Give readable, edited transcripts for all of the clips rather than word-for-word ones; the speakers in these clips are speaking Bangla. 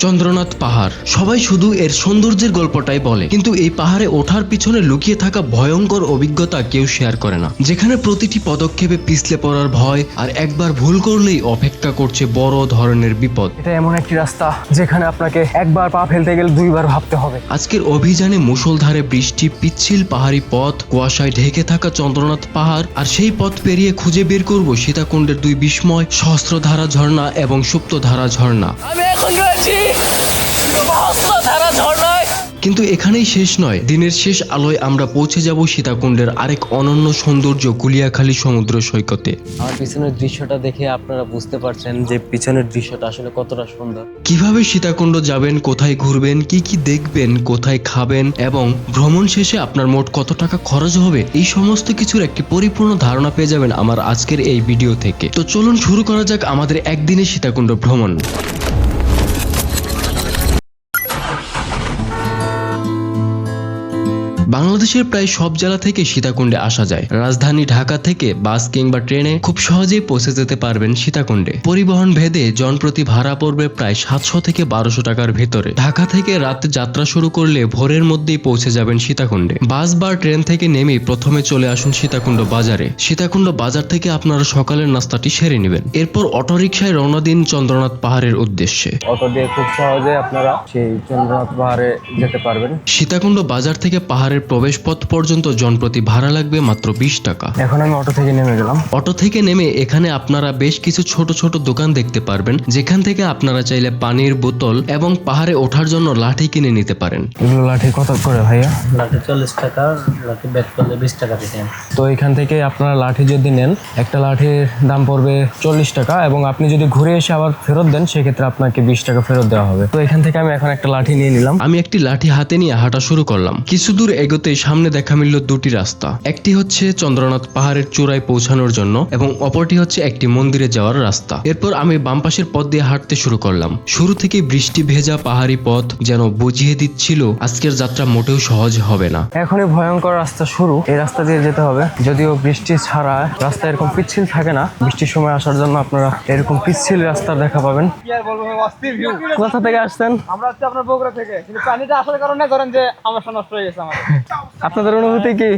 চন্দ্রনাথ পাহাড় সবাই শুধু এর সৌন্দর্যের গল্পটাই বলে, কিন্তু এই পাহাড়ে ওঠার পিছনে লুকিয়ে থাকা ভয়ঙ্কর অভিজ্ঞতা কেউ শেয়ার করে না। যেখানে প্রতিটি পদক্ষেপে পিছলে পড়ার ভয় আর একবার ভুল করলেই অপেক্ষা করছে বড় ধরনের বিপদ। এটা এমন একটি রাস্তা যেখানে আপনাকে একবার পা ফেলতে গেলে দুইবার ভাবতে হবে। আজকের অভিযানে মুষলধারে বৃষ্টি, পিচ্ছিল পাহাড়ি পথ, কুয়াশায় ঢেকে থাকা চন্দ্রনাথ পাহাড়, আর সেই পথ পেরিয়ে খুঁজে বের করব সীতাকুণ্ডের দুই বিস্ময়, সহস্রধারা ঝর্ণা এবং সুপ্তধারা ঝর্ণা। আমি এখন রয়েছি সহস্রধারা ঝর্ণায়। কিন্তু এখানেই শেষ নয়। দিনের শেষ আলোয় আমরা পৌঁছে যাব সীতাকুণ্ডের আরেক অনন্য সৌন্দর্য কুলিয়াখালী সমুদ্র সৈকতে। আমার পিছনের দৃশ্যটা দেখে আপনারা বুঝতে পারছেন যে পিছনের দৃশ্যটা আসলে কতটা সুন্দর। কিভাবে সীতাকুণ্ড যাবেন, কোথায় ঘুরবেন, কি কি দেখবেন, কোথায় খাবেন এবং ভ্রমণ শেষে আপনার মোট কত টাকা খরচ হবে, এই সমস্ত কিছুর একটি পরিপূর্ণ ধারণা পেয়ে যাবেন আমার আজকের এই ভিডিও থেকে। তো চলুন শুরু করা যাক আমাদের একদিনের সীতাকুণ্ড ভ্রমণ। বাংলাদেশের প্রায় সব জেলা থেকে সীতাকুণ্ডে আসা যায়। রাজধানী ঢাকা থেকে বাস কিংবা ট্রেনে খুব সহজেই পৌঁছে যেতে পারবেন সীতাকুণ্ডে। পরিবহন ভেদে জনপ্রতি ভাড়া পড়বে প্রায় 700 থেকে 1200 টাকার ভেতরে। ঢাকা থেকে রাতে যাত্রা শুরু করলে ভোরের মধ্যেই পৌঁছে যাবেন সীতাকুণ্ডে। বাস বা ট্রেন থেকে নেমেই প্রথমে চলে আসুন সীতাকুণ্ড বাজারে। সীতাকুণ্ড বাজার থেকে আপনারা সকালের নাস্তাটি সেরে নেবেন। এরপর অটোরিকশায় রওনা দিন চন্দ্রনাথ পাহাড়ের উদ্দেশ্যে। অটো দিয়ে খুব সহজে আপনারা সেই চন্দ্রনাথ পাহাড়ে যেতে পারবেন। সীতাকুণ্ড বাজার থেকে পাহাড়ের প্রবেশ পথ পর্যন্ত জনপ্রতি ভাড়া লাগবে মাত্র 20 টাকা। এখন আমি অটো থেকে নেমে গেলাম। অটো থেকে নেমে এখানে আপনারা বেশ কিছু ছোট ছোট দোকান দেখতে পারবেন, যেখান থেকে আপনারা চাইলে পানির বোতল এবং পাহাড়ে ওঠার জন্য লাঠি কিনে নিতে পারেন। এগুলো লাঠি কত করে ভাইয়া? লাঠি 40 টাকা, লাঠি ব্যাগ করলে 20 টাকা দিতেন। তো এখান থেকে আপনারা লাঠি যদি নেন, একটা লাঠির দাম পড়বে 40 টাকা, এবং আপনি যদি ঘুরে এসে আবার ফেরত দেন সেক্ষেত্রে আপনাকে 20 টাকা ফেরত দেওয়া হবে। তো এখান থেকে আমি এখন একটা লাঠি নিয়ে নিলাম। আমি একটি লাঠি হাতে নিয়ে হাঁটা শুরু করলাম। কিছু দূর এগোতেই সামনে দেখা মিলল দুটি রাস্তা। একটি হচ্ছে চন্দ্রনাথ পাহাড়ের চূড়ায় পৌঁছানোর জন্য এবং অপরটি হচ্ছে একটি মন্দিরে যাওয়ার রাস্তা। এরপর আমি বাম পাশের পথ দিয়ে হাঁটতে শুরু করলাম। শুরু থেকেই বৃষ্টি ভেজা পাহাড়ি পথ যেন বুঝিয়ে দিচ্ছিল আজকের যাত্রা মোটেও সহজ হবে না। এখনই ভয়ঙ্কর রাস্তা শুরু, এই রাস্তা দিয়ে যেতে হবে। যদিও বৃষ্টি ছাড়া রাস্তা এরকম পিচ্ছিল থাকে না, বৃষ্টির সময় আসার জন্য আপনারা এরকম পিচ্ছিল রাস্তার দেখা পাবেন। কোথা থেকে আসছেন? আমরা হচ্ছে আপনার বগুড়া থেকে, কিন্তু পানিটা আসার কারণে ধরেন যে আমার নষ্ট হয়ে গেছে। আপনাদের অনুভূতি কি?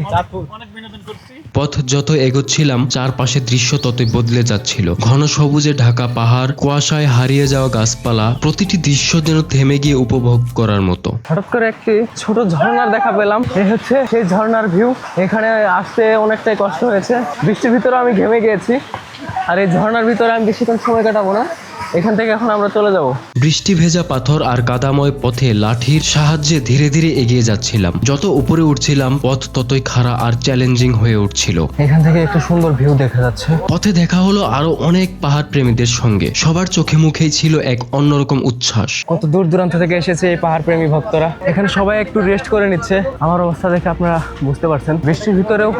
অনেক বিনোদন করছি। পথ যত এগোচ্ছিলাম চারপাশে দৃশ্য ততই বদলে যাচ্ছিল। ঘন সবুজে ঢাকা পাহাড়, কুয়াশায় হারিয়ে যাওয়া গাছপালা, প্রতিটি দৃশ্য যেন থেমে গিয়ে উপভোগ করার মতো। হঠাৎ করে একটি ছোট ঝর্ণার দেখা পেলাম। এই হচ্ছে সেই ঝর্ণার ভিউ। এখানে আসতে অনেকটাই কষ্ট হয়েছে, বৃষ্টির ভিতরে আমি ঘেমে গিয়েছি। আর এই ঝর্ণার ভিতরে আমি বেশিক্ষণ সময় কাটাবো না, এখান থেকে এখন আমরা চলে যাব। বৃষ্টি ভেজা পাথর আর কাদাময় পথে লাঠির সাহায্যে ধীরে ধীরে এগিয়ে যাচ্ছিলাম। যত উপরে উঠছিলাম পথ ততই খাড়া আর চ্যালেঞ্জিং হয়ে উঠছিল। এখান থেকে একটু সুন্দর ভিউ দেখা যাচ্ছে। পথে দেখা হলো আরো অনেক পাহাড় প্রেমীদের সঙ্গে। সবার চোখে মুখেই ছিল এক অন্যরকম উচ্ছ্বাস। কত দূর দূরান্ত থেকে এসেছে এই পাহাড় প্রেমী ভক্তরা। এখানে সবাই একটু রেস্ট করে নিচ্ছে। আমার অবস্থা দেখে আপনারা বুঝতে পারছেন, বৃষ্টির ভিতরেও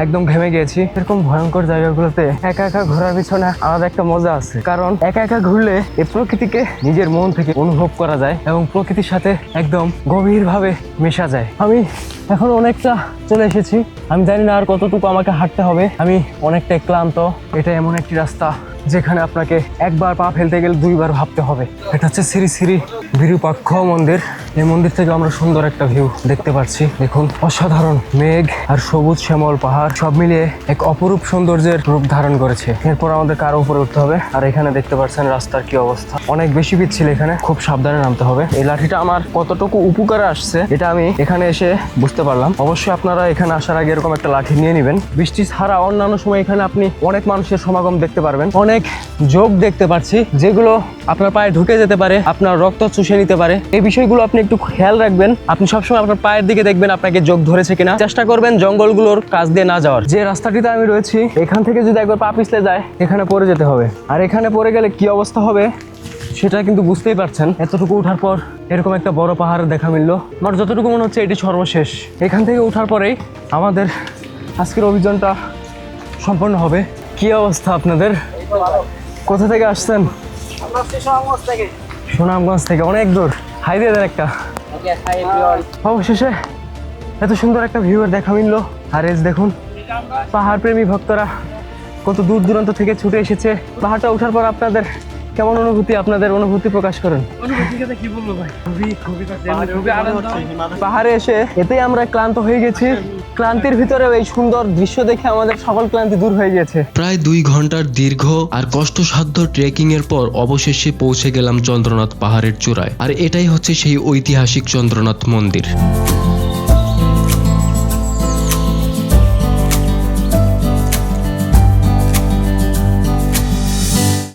একদম ঘেমে গিয়েছি। এরকম ভয়ঙ্কর জায়গাগুলোতে একা একা ঘোরার পিছনে আলাদা একটা মজা আছে, কারণ একা একা ঘুরলে এই প্রকৃতিকে নিজের মন থেকে অনুভব করা যায় এবং প্রকৃতির সাথে একদম গভীরভাবে মেশা যায়। আমি এখন অনেকটা চলে এসেছি, আমি জানি না আর কতটুকু আমাকে হাঁটতে হবে। আমি অনেকটাই ক্লান্ত। এটা এমন একটি রাস্তা যেখানে আপনাকে একবার পা ফেলতে গেলে দুইবার ভাবতে হবে। এটা হচ্ছে শ্রী শ্রী বিরূপাক্ষ মন্দির। এই মন্দির থেকে আমরা সুন্দর একটা ভিউ দেখতে পাচ্ছি। দেখুন, অসাধারণ মেঘ আর সবুজ শ্যামল পাহাড় সব মিলিয়ে এক অপরূপ সৌন্দর্যের রূপ ধারণ করেছে। এরপর আমাদের কারো উপরে উঠতে হবে। আর এখানে দেখতে পাচ্ছেন রাস্তার কি অবস্থা, অনেক বেশি পিচ্ছিল। এখানে খুব সাবধানে নামতে হবে। এই লাঠিটা আমার কতটুকু উপকারে আসছে এটা আমি এখানে এসে বুঝতে পারলাম। অবশ্যই আপনারা এখানে আসার আগে এরকম একটা লাঠি নিয়ে নেবেন। বৃষ্টি ছাড়া অন্যান্য সময় এখানে আপনি অনেক মানুষের সমাগম দেখতে পারবেন। অনেক যোগ দেখতে পাচ্ছি যেগুলো আপনার পায়ে ঢুকে যেতে পারে, আপনার রক্ত চুষে নিতে পারে। এই বিষয়গুলো আপনি একটু খেয়াল রাখবেন। আপনি সবসময় আপনার পায়ের দিকে দেখবেন আপনাকে যোগ ধরেছে কিনা। চেষ্টা করবেন জঙ্গলগুলোর কাছ দিয়ে না যাওয়ার। যে রাস্তাটিতে আমি রয়েছি এখান থেকে যদি একবার পা পিছলে যায় এখানে পড়ে যেতে হবে। আর এখানে পড়ে গেলে কি অবস্থা হবে সেটা কিন্তু বুঝতেই পারছেন। এতটুকু ওঠার পর এরকম একটা বড় পাহাড়ের দেখা মিললো। আমার যতটুকু মনে হচ্ছে এটি সর্বশেষ। এখান থেকে ওঠার পরেই আমাদের আজকের অভিযানটা সম্পন্ন হবে। কি অবস্থা আপনাদের? কোথা থেকে আসছেন? আমরা হচ্ছে সুনামগঞ্জ থেকে। সুনামগঞ্জ থেকে অনেক দূর। হাই দিয়ে দেন একটা। অবশেষে এত সুন্দর একটা ভিউয়ের দেখা মিললো। আর এস দেখুন, পাহাড় প্রেমী ভক্তরা কত দূর দূরান্ত থেকে ছুটে এসেছে। পাহাড়টা ওঠার পর আপনাদের কেমন অনুভূতি, আপনাদের অনুভূতি প্রকাশ করেন। কি বলবো ভাই, খুবই পাহাড়ে এসে এতেই আমরা ক্লান্ত হয়ে গেছি। ক্লান্তির ভিতরেও এই সুন্দর দৃশ্য দেখে আমাদের সকল ক্লান্তি দূর হয়ে গেছে। প্রায় 2 ঘন্টার দীর্ঘ আর কষ্টসাধ্য ট্রেকিং এর পর অবশেষে পৌঁছে গেলাম চন্দ্রনাথ পাহাড়ের চূড়ায়। আর এটাই হচ্ছে সেই ঐতিহাসিক চন্দ্রনাথ মন্দির।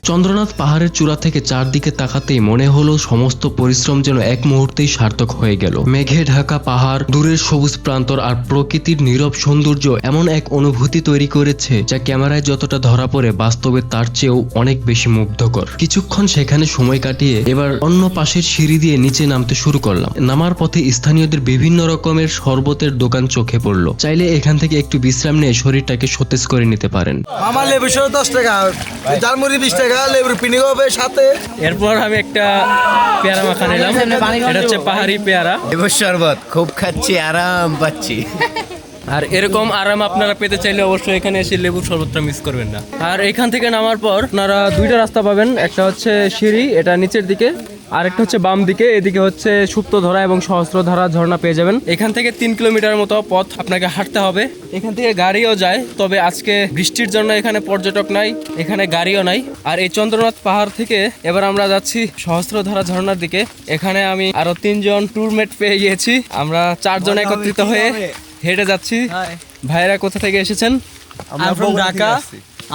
চন্দ্রনাথ পাহাড়ের চূড়া থেকে চারদিকে তাকাতেই মনে হলো সমস্ত পরিশ্রম যেন এক মুহূর্তেই সার্থক হয়ে গেল। মেঘে ঢাকা পাহাড়, দূরের সবুজ প্রান্তর আর প্রকৃতির নীরব সৌন্দর্য এমন এক অনুভূতি তৈরি করেছে যা ক্যামেরায় যতটা ধরা পড়ে বাস্তবে তার চেয়েও অনেক বেশি মুগ্ধকর। কিছুক্ষণ সেখানে সময় কাটিয়ে এবার অন্য পাশের সিঁড়ি দিয়ে নিচে নামতে শুরু করলাম। নামার পথে স্থানীয়দের বিভিন্ন রকমের শরবতের দোকান চোখে পড়লো। চাইলে এখান থেকে একটু বিশ্রাম নিয়ে শরীরটাকে সতেজ করে নিতে পারেন। আমার লেবু 10 টাকা, জালমুড়ি 20 টাকা, লেবুর পিনি হবে সাথে। এরপর আমি একটা পেয়ারা মাখা নিলাম, এটা হচ্ছে পাহাড়ি পেয়ারা। লেবুর শরবত খুব খাচ্ছি, আরাম পাচ্ছি। আর এরকম আরাম আপনারা পেতে চাইলে অবশ্যই এখানে এসে লেবুর শরবতটা মিস করবেন না। আর এখান থেকে নামার পর আপনারা দুইটা রাস্তা পাবেন, একটা হচ্ছে সিঁড়ি, এটা নিচের দিকে, আর একটা হচ্ছে বাম দিকে। এদিকে হচ্ছে সুপ্তধারা এবং সহস্রধারা ঝর্ণা পেয়ে যাবেন। এখান থেকে 3 কিলোমিটার মতো পথ আপনাকে হাঁটতে হবে। এখান থেকে গাড়িও যায়, তবে আজকে বৃষ্টির জন্য এখানে পর্যটক নাই, এখানে গাড়িও নাই। আর এই চন্দ্রনাথ পাহাড় থেকে এবার আমরা যাচ্ছি সহস্রধারা ঝর্ণার দিকে। এখানে আমি আরো 3 জন ট্যুরমেট পেয়ে গিয়েছি। আমরা 4 জন একত্রিত হয়ে হেঁটে যাচ্ছি। ভাইরা কোথা থেকে এসেছেন? আমরা from ঢাকা।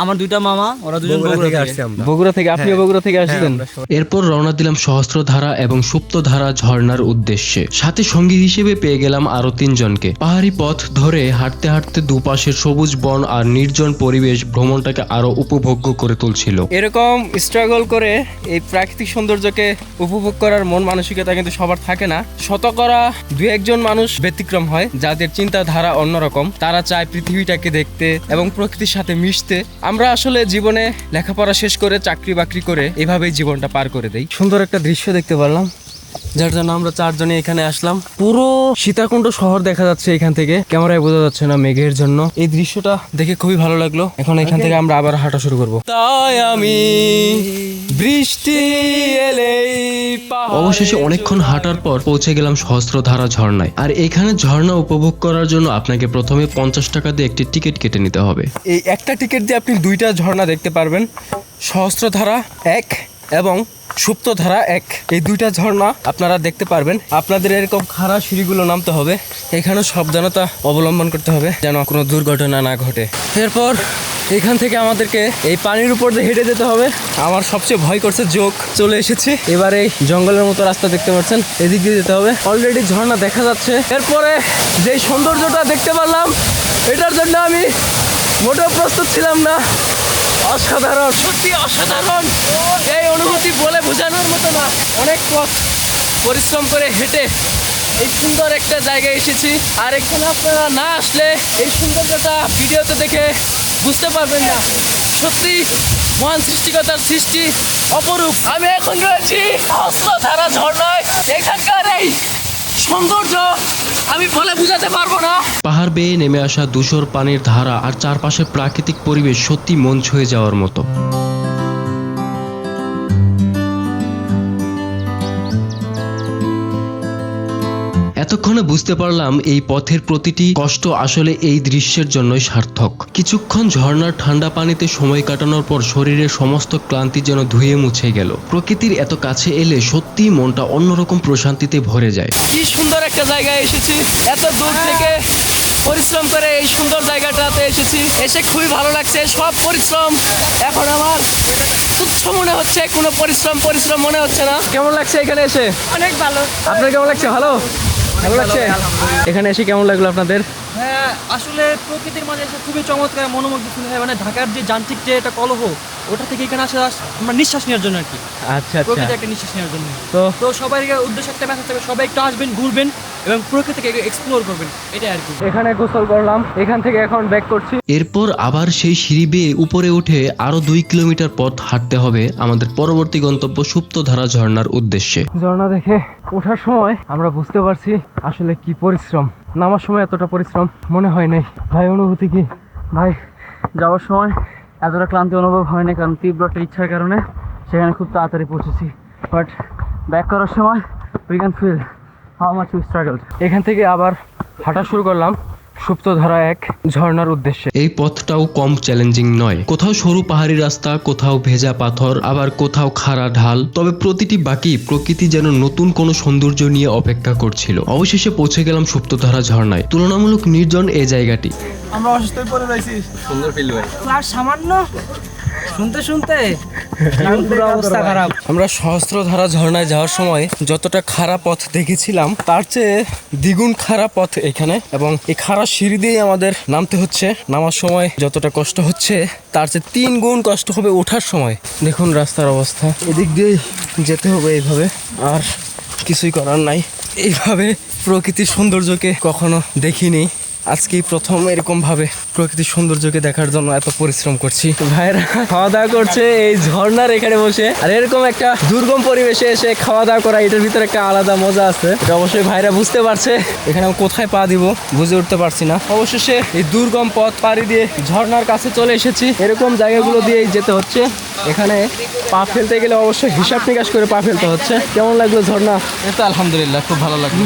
আমার দুইটা মামা, ওরা দুজন বগুড়া থেকে আসছে। বগুড়া থেকে। আপনিও বগুড়া থেকে আসছেন? এরপর রওনা দিলাম সহস্রধারা এবং সুপ্তধারা ঝর্ণার উদ্দেশ্যে। সাথে সঙ্গী হিসেবে পেয়ে গেলাম আরো 3 জনকে। পাহাড়ি পথ ধরে হাঁটতে হাঁটতে দুপাশের সবুজ বন আর নির্জন পরিবেশ ভ্রমণটাকে আরো উপভোগ্য করে তুলছিল। এরকম স্ট্রাগল করে এই প্রাকৃতিক সৌন্দর্যকে উপভোগ করার মন মানসিকতা কিন্তু সবার থাকে না। শতকরা 2-1 জন মানুষ ব্যতিক্রম হয়, যাদের চিন্তাধারা অন্যরকম। তারা চায় পৃথিবীটাকে দেখতে এবং প্রকৃতির সাথে মিশতে। আমরা আসলে জীবনে লেখাপড়া শেষ করে চাকরি বাকরি করে এভাবেই জীবনটা পার করে দেই। সুন্দর একটা দৃশ্য দেখতে পারলাম, যার জন্য আমরা 4 জনে এখানে আসলাম। পুরো সীতাকুণ্ড শহর দেখা যাচ্ছে এখান থেকে, ক্যামেরায় বোঝা যাচ্ছে না মেঘের জন্য। এই দৃশ্যটা দেখে খুবই ভালো লাগলো। এখন এখান থেকে আমরা আবার হাঁটা শুরু করব। তাই আমি বৃষ্টি এলেই অবশেষে অনেকক্ষণ হাঁটার পর পৌঁছে গেলাম সহস্রধারা ঝর্ণায়। আর এখানে ঝর্ণা উপভোগ করার জন্য আপনাকে প্রথমে 50 টাকা দিয়ে একটি টিকিট কেটে নিতে হবে। এই একটা টিকিট দিয়ে আপনি 2টা ঝর্ণা দেখতে পারবেন, সহস্রধারা 1 এবং সুপ্তধারা 1। এই 2টা ঝর্ণা আপনারা দেখতে পারবেন। আপনাদের এরকম খাড়া সিঁড়িগুলো নামতে হবে, এখানেও সাবধানতা অবলম্বন করতে হবে যেন কোনো দুর্ঘটনা না ঘটে। এরপর এখান থেকে আমাদেরকে এই পানির উপর দিয়ে হেঁটে যেতে হবে। আমার সবচেয়ে ভয় করছে জোক। চলে এসেছি এবার এই জঙ্গলের মতো রাস্তা দেখতে পাচ্ছেন, এদিক দিয়ে যেতে হবে। অলরেডি ঝর্ণা দেখা যাচ্ছে। এরপরে যে সৌন্দর্যটা দেখতে পারলাম, এটার জন্য আমি মোটেও প্রস্তুত ছিলাম না। অসাধারণ, সত্যি অসাধারণ। এই অনুভূতি বলে বোঝানোর মতো না। অনেক পথ পরিশ্রম করে হেঁটে এই সুন্দর একটা জায়গায় এসেছি। আর এখানে আপনারা না আসলে এই সৌন্দর্যটা ভিডিওতে দেখে বুঝতে পারবেন না। সত্যি মহান সৃষ্টিকতার সৃষ্টি অপরূপ। আমি এখন রয়েছি সহস্রধারা ঝর্ণায়। এখানকার এই সৌন্দর্য আমি বলে বোঝাতে পারবো না। পাহাড় বেয়ে নেমে আসা ধূসর পানির ধারা আর চারপাশের প্রাকৃতিক পরিবেশ সত্যি মন ছুঁয়ে যাওয়ার মতো। এতক্ষণে বুঝতে পারলাম এই পথের প্রতিটি কষ্ট আসলে এই দৃশ্যের জন্যই সার্থক। কিছুক্ষণ ঝর্ণার ঠান্ডা পানিতে সময় কাটানোর পর শরীরের সমস্ত ক্লান্তি যেন ধুয়ে মুছে গেল। প্রকৃতির এত কাছে এলে সত্যি মনটা অন্যরকম প্রশান্তিতে ভরে যায়। কি সুন্দর একটা জায়গায় এসেছি, এত দূর থেকে পরিশ্রম করে এই সুন্দর জায়গাটাতে এসেছি। এসে খুবই ভালো লাগছে। সব পরিশ্রম এখন আমার তুচ্ছ মনে হচ্ছে, কোনো পরিশ্রম মনে হচ্ছে না। কেমন লাগছে এখানে এসে? অনেক ভালো। আপনার কেমন লাগছে? ভালো লাগছে। এখানে এসে কেমন লাগলো আপনাদের? হ্যাঁ, আসলে প্রকৃতির মাঝে এসে খুবই চমৎকার মনোমুগ্ধ ফিল হয়। মানে ঢাকার যে যান্ত্রিক যে একটা কলহ, ওটা থেকে এখানে আসা আমরা নিঃশ্বাস নেওয়ার জন্য আর কি। আচ্ছা প্রকৃতি একটা নিঃশ্বাস নেওয়ার জন্য। তো তো সবাই উদ্দেশ্য একটা মেসেজ থাকবে, সবাই একটু আসবেন, ঘুরবেন এবং প্রকৃতিকে এক্সপ্লোর করবেন, এটাই আর কি। এখানে গোসল করলাম, এখান থেকে এখন ব্যাক করছি। এরপর আবার সেই সিঁড়ি বেয়ে উপরে উঠে আরো 2 কিলোমিটার পথ হাঁটতে হবে আমাদের পরবর্তী গন্তব্য সুপ্তধারা ঝর্ণার উদ্দেশ্যে। ঝর্ণা দেখে ওঠার সময় আমরা বুঝতে পারছি আসলে কি পরিশ্রম। নামার সময় এতটা পরিশ্রম মনে হয় নাই। ভাই অনুভূতি কি? ভাই যাওয়ার সময় এতটা ক্লান্তি অনুভব হয় না, কারণ তীব্র একটা ইচ্ছার কারণে সেখানে খুব তাড়াতাড়ি পৌঁছেছি, বাট ব্যাক করার সময় we can feel how much we struggled. এখান থেকে আবার হাঁটা শুরু করলাম সুপ্তধারা এক ঝর্ণার উদ্দেশ্যে। এই পথটাও কম চ্যালেঞ্জিং নয়, কোথাও সরু পাহাড়ি রাস্তা, কোথাও ভেজা পাথর, আবার কোথাও খাড়া ঢাল, তবে প্রতিটি বাকি প্রকৃতি যেন নতুন কোনো সৌন্দর্য নিয়ে অপেক্ষা করছিল। অবশেষে পৌঁছে গেলাম সুপ্তধারা ঝর্ণায়। তুলনামূলক নির্জন এই জায়গাটি। আমরা অসুস্থ হয়ে পড়ে যাইছি। সুন্দর ফিল ভাই। আর সামান্য শুনতে শুনতে পুরো অবস্থা খারাপ। আমরা সহস্রধারা ঝর্ণায় যাওয়ার সময় যতটা খারাপ পথ দেখেছিলাম তার চেয়ে দ্বিগুণ খারাপ পথ এখানে, এবং এই খারাপ সিঁড়ি দিয়েই আমাদের নামতে হচ্ছে। নামার সময় যতটা কষ্ট হচ্ছে তার চেয়ে 3 গুণ কষ্ট হবে ওঠার সময়। দেখুন রাস্তার অবস্থা, এদিক দিয়েই যেতে হবে এইভাবে, আর কিছুই করার নাই। এইভাবে প্রকৃতির সৌন্দর্যকে কখনো দেখিনি, আজকেই প্রথম এরকম ভাবে প্রকৃতির সৌন্দর্যকে দেখার জন্য এত পরিশ্রম করছি। ভাইরা খাওয়া দাওয়া করছে এই ঝর্ণার এখানে বসে, আর এরকম একটা দুর্গম পরিবেশে এসে খাওয়া দাওয়া করা, এটার ভিতরে একটা আলাদা মজা আছে। এটা অবশ্যই ভাইরা বুঝতে পারছে। এখানে আমি কোথায় পা দিব বুঝে উঠতে পারছি না। অবশেষে এই দুর্গম পথ পাড়ি দিয়ে ঝর্ণার কাছে চলে এসেছি। এরকম জায়গাগুলো দিয়েই যেতে হচ্ছে। এখানে পা ফেলতে গেলে অবশ্যই হিসাব নিকাশ করে পা ফেলতে হচ্ছে। কেমন লাগলো ঝর্ণা? এটা আলহামদুলিল্লাহ খুব ভালো লাগলো।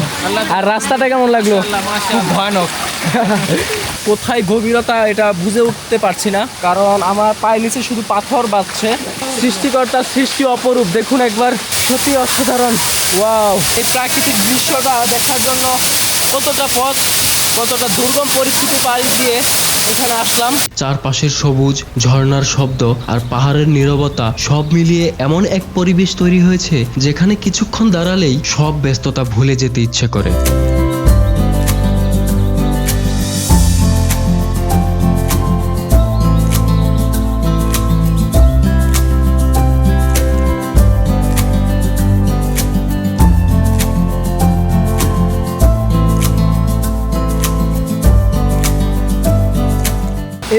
আর রাস্তাটা কেমন লাগলো? খুব ভয়ানক। কোথায় গভীরতা এটা বুঝে উঠতে পারছি না, কারণ আমার পায়ের নিচে শুধু পাথর বাজছে। সৃষ্টিকর্তার সৃষ্টি অপরূপ, দেখুন একবার, সত্যি অসাধারণ। ওয়াও, এই প্রাকৃতিক দৃশ্যটা দেখার জন্য কতটা পথ, কতটা দুর্গম পরিস্থিতি পাড়ি দিয়ে এখানে আসলাম। চারপাশের সবুজ, ঝর্ণার শব্দ আর পাহাড়ের নীরবতা সব মিলিয়ে এমন এক পরিবেশ তৈরি হয়েছে যেখানে কিছুক্ষণ দাঁড়ালেই সব ব্যস্ততা ভুলে যেতে ইচ্ছে করে।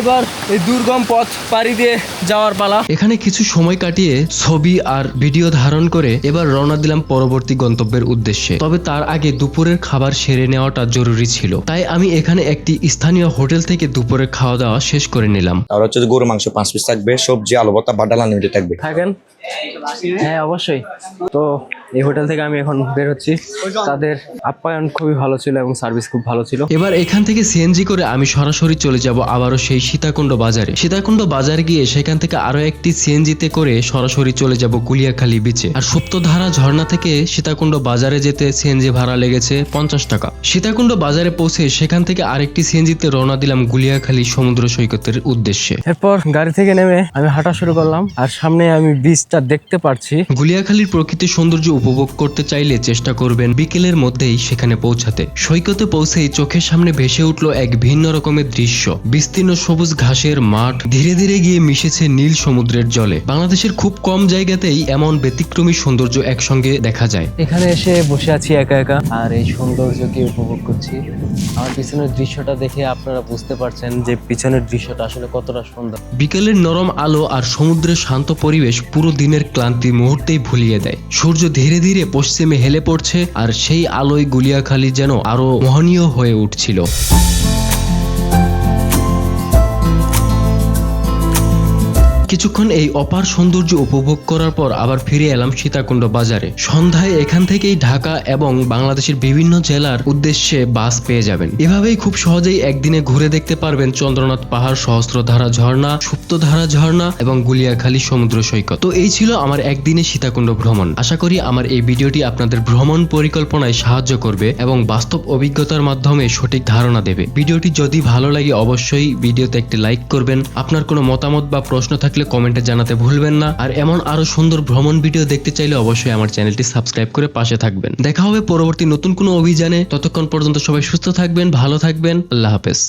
এবার এই দুর্গম পথ পাড়ি দিয়ে যাওয়ার পালা। এখানে কিছু সময় কাটিয়ে ছবি আর ভিডিও ধারণ করে এবার রওনা দিলাম পরবর্তী গন্তব্যের উদ্দেশ্যে। তবে তার আগে দুপুরের খাবার সেরে নেওয়াটা জরুরি ছিল, তাই আমি এখানে একটি স্থানীয় হোটেল থেকে দুপুরের খাওয়া দাওয়া শেষ করে নিলাম। আর হচ্ছে যে গরু মাংস 5 পিস থাকবে, সবজি আলু ভর্তা বা ডাল আনলিমিটেড থাকবে। থাকেন? হ্যাঁ অবশ্যই। তো এই হোটেল থেকে আমি এখন বের হচ্ছি। তাদের আপ্যায়ন খুবই ভালো ছিল এবং সার্ভিস খুব ভালো ছিল। এবার এখান থেকে সিএনজি করে আমি সরাসরি চলে যাব আবারও সেই সীতাকুণ্ড বাজারে। সীতাকুণ্ড বাজার গিয়ে সেখান থেকে আরো একটি সিএনজিতে করে সরাসরি চলে যাব গুলিয়াখালী বিচে। আর সুপ্তধারা ঝর্ণা থেকে সীতাকুণ্ড বাজারে যেতে সিএনজি ভাড়া লেগেছে 50 টাকা। সীতাকুণ্ড বাজারে পৌঁছে সেখান থেকে আরেকটি সিএনজিতে রওনা দিলাম গুলিয়াখালী সমুদ্র সৈকতের উদ্দেশ্যে। এরপর গাড়ি থেকে নেমে আমি হাঁটা শুরু করলাম, আর সামনে আমি বিচটা দেখতে পারছি। গুলিয়াখালীর প্রকৃতির সৌন্দর্য উপভোগ করতে চাইলে চেষ্টা করবেন বিকেলের মধ্যেই সেখানে পৌঁছাতে। সৈকতে পৌঁছেই চোখের সামনে ভেসে উঠলো এক ভিন্ন রকমের দৃশ্য। বিস্তীর্ণ সবুজ ঘাসের মাঠ ধীরে ধীরে গিয়ে মিশেছে নীল সমুদ্রের জলে। বাংলাদেশের খুব কম জায়গাতেই এমন ব্যতিক্রমী সৌন্দর্য একসঙ্গে দেখা যায়। এখানে এসে বসে আছি একা একা, আর এই সৌন্দর্যকে উপভোগ করছি। আমার পিছনের দৃশ্যটা দেখে আপনারা বুঝতে পারছেন যে পিছনের দৃশ্যটা আসলে কতটা সুন্দর। বিকেলের নরম আলো আর সমুদ্রের শান্ত পরিবেশ পুরো দিনের ক্লান্তি মুহূর্তেই ভুলিয়ে দেয়। সূর্য ধীরে ধীরে পশ্চিমে হেলে পড়ছে, আর সেই আলোয় গুলিয়াখালী যেন আরো মোহনীয় হয়ে উঠছিল। কিছুক্ষণ এই অপার সৌন্দর্য উপভোগ করার পর আবার ফিরে এলাম সীতাকুণ্ড বাজারে। সন্ধ্যায় এখান থেকেই ঢাকা এবং বাংলাদেশের বিভিন্ন জেলার উদ্দেশ্যে বাস পেয়ে যাবেন। এভাবেই খুব সহজেই একদিনে ঘুরে দেখতে পারবেন চন্দ্রনাথ পাহাড়, সহস্রধারা ঝর্ণা, সুপ্তধারা ঝর্ণা এবং গুলিয়াখালী সমুদ্র সৈকত। তো এই ছিল আমার একদিনে সীতাকুণ্ড ভ্রমণ। আশা করি আমার এই ভিডিওটি আপনাদের ভ্রমণ পরিকল্পনায় সাহায্য করবে এবং বাস্তব অভিজ্ঞতার মাধ্যমে সঠিক ধারণা দেবে। ভিডিওটি যদি ভালো লাগে অবশ্যই ভিডিওতে একটি লাইক করবেন। আপনার কোনো মতামত বা প্রশ্ন থাকলে কমেন্টে জানাতে ভুলবেন না। আর এমন আরো সুন্দর ভ্রমণ ভিডিও দেখতে চাইলে অবশ্যই আমার চ্যানেলটি সাবস্ক্রাইব করে পাশে থাকবেন। দেখা হবে পরবর্তী নতুন কোনো অভিযানে। ততক্ষণ পর্যন্ত সবাই সুস্থ থাকবেন, ভালো থাকবেন। আল্লাহ হাফেজ।